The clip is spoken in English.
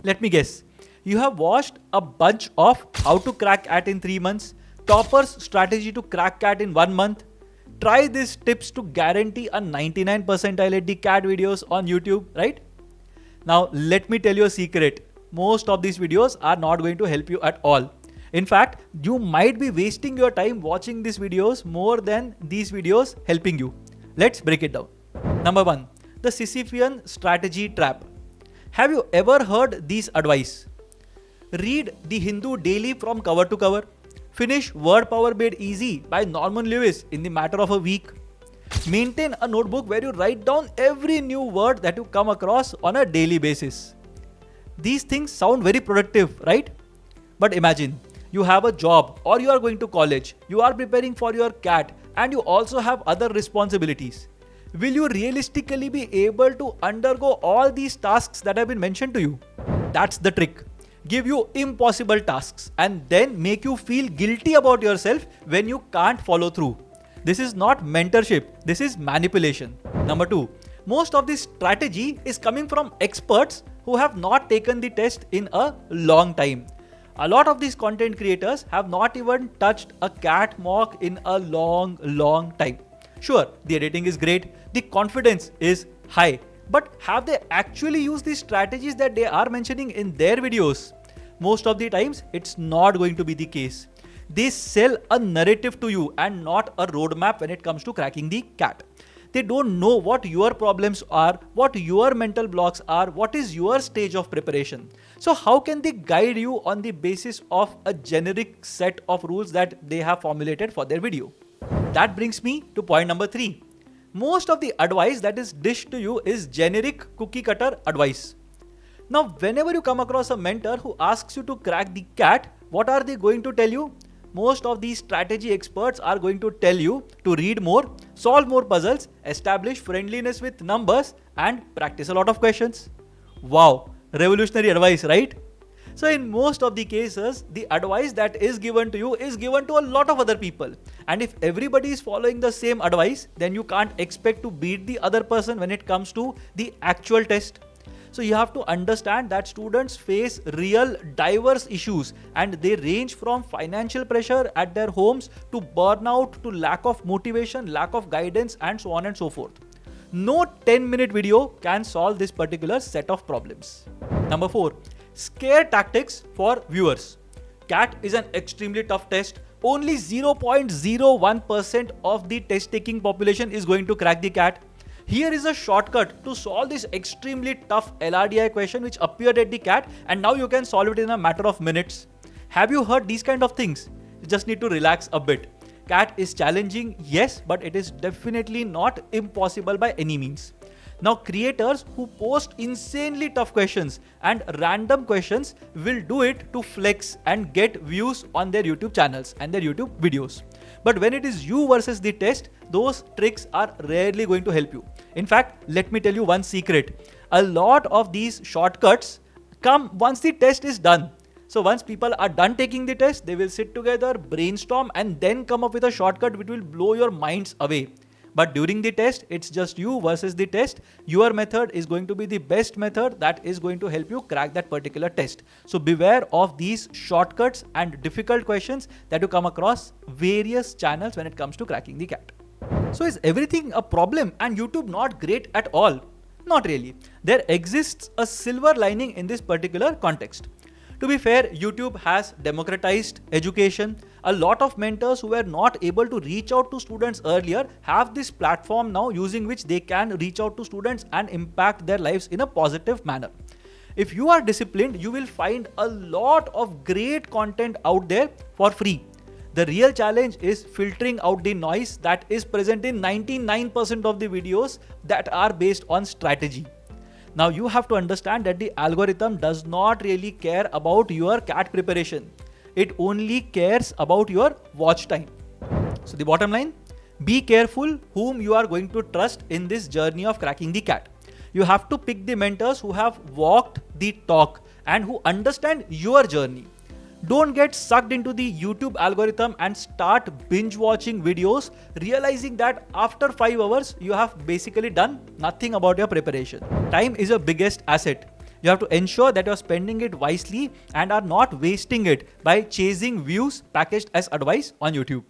Let me guess. You have watched a bunch of how to crack CAT in 3 months, toppers strategy to crack CAT in 1 month. Try these tips to guarantee a 99 percentile at the CAT videos on YouTube, right? Now, let me tell you a secret. Most of these videos are not going to help you at all. In fact, you might be wasting your time watching these videos more than these videos helping you. Let's break it down. Number 1. The Sisyphean strategy trap. Have you ever heard this advice? Read the Hindu daily from cover to cover. Finish Word Power Made Easy by Norman Lewis in the matter of a week. Maintain a notebook where you write down every new word that you come across on a daily basis. These things sound very productive, right? But imagine, you have a job or you are going to college, you are preparing for your CAT and you also have other responsibilities. Will you realistically be able to undergo all these tasks that have been mentioned to you? That's the trick. Give you impossible tasks and then make you feel guilty about yourself when you can't follow through. This is not mentorship, this is manipulation. Number 2, most of this strategy is coming from experts who have not taken the test in a long time. A lot of these content creators have not even touched a CAT mock in a long time. Sure, the editing is great, the confidence is high, but have they actually used the strategies that they are mentioning in their videos? Most of the times, it's not going to be the case. They sell a narrative to you and not a roadmap when it comes to cracking the CAT. They don't know what your problems are, what your mental blocks are, what is your stage of preparation. So how can they guide you on the basis of a generic set of rules that they have formulated for their video? That brings me to point number 3. Most of the advice that is dished to you is generic cookie cutter advice. Now, whenever you come across a mentor who asks you to crack the CAT, what are they going to tell you? Most of these strategy experts are going to tell you to read more, solve more puzzles, establish friendliness with numbers, and practice a lot of questions. Wow, revolutionary advice, right? So in most of the cases, the advice that is given to you is given to a lot of other people. And if everybody is following the same advice, then you can't expect to beat the other person when it comes to the actual test. So you have to understand that students face real diverse issues and they range from financial pressure at their homes to burnout to lack of motivation, lack of guidance, and so on and so forth. No 10-minute video can solve this particular set of problems. Number 4, scare tactics for viewers. CAT is an extremely tough test. Only 0.01% of the test taking population is going to crack the CAT. Here is a shortcut to solve this extremely tough LRDI question which appeared at the CAT, and now you can solve it in a matter of minutes. Have you heard these kind of things? You just need to relax a bit. CAT is challenging, yes, but it is definitely not impossible by any means. Now, creators who post insanely tough questions and random questions will do it to flex and get views on their YouTube channels and their YouTube videos. But when it is you versus the test, those tricks are rarely going to help you. In fact, let me tell you one secret. A lot of these shortcuts come once the test is done. So once people are done taking the test, they will sit together, brainstorm, and then come up with a shortcut which will blow your minds away. But during the test, it's just you versus the test. Your method is going to be the best method that is going to help you crack that particular test. So beware of these shortcuts and difficult questions that you come across various channels when it comes to cracking the CAT. So is everything a problem and YouTube not great at all? Not really. There exists a silver lining in this particular context. To be fair, YouTube has democratized education. A lot of mentors who were not able to reach out to students earlier have this platform now using which they can reach out to students and impact their lives in a positive manner. If you are disciplined, you will find a lot of great content out there for free. The real challenge is filtering out the noise that is present in 99% of the videos that are based on strategy. Now you have to understand that the algorithm does not really care about your CAT preparation. It only cares about your watch time. So the bottom line, be careful whom you are going to trust in this journey of cracking the CAT. You have to pick the mentors who have walked the talk and who understand your journey. Don't get sucked into the YouTube algorithm and start binge watching videos, realizing that after 5 hours, you have basically done nothing about your preparation. Time is your biggest asset. You have to ensure that you're spending it wisely and are not wasting it by chasing views packaged as advice on YouTube.